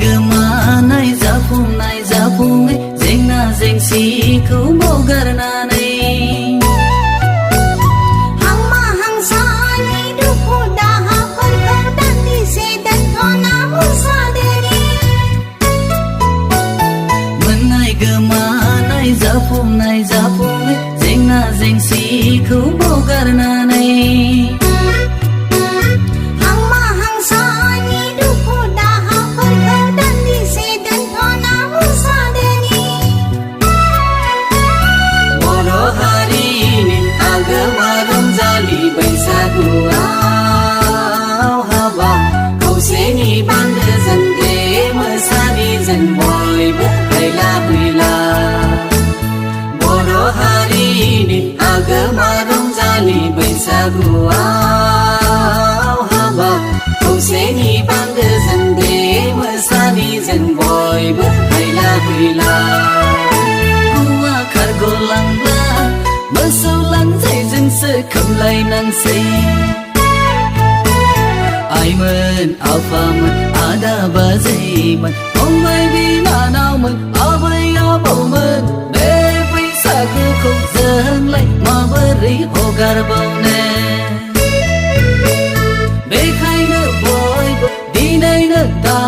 गोमानाय जाफुङै जेंना जेंसिखौ बावगारनानै हांमा हांसानि दुखु दाहाफोरखौ दान्दिसे दोनथ'ना मोसादोनि मोननाय गोमानाय जाफुङै जेंना जेंसिखौ बावगारनानै हांमा हांसानि दुखु दाहाफोरखौ दान्दिसे दोनथ'ना मोसादोनि बर' हारिनि आगोमा रंजालि बैसागुआव हाबा खौसेनि बान्दोजों दे मोसानि जों बयबो हायला हुइला बर' हारिनि आगोमा रंजालि बैसागुआव हाबा खौसेनि बान्दोजों दे मोसानि जों बयबो हायला हुइला हौवा खारग'लांब्ला मोसौ लांजायजोंसो खोमलायनांसै आइमोन आफामोन आदा बाजैमोन फंबाय बिनानावमोन आबै आबौमोन बे बैसागुखौ जोंलाय माबोरै हगारबावनो बेखायनो बयबो दिनैनो दा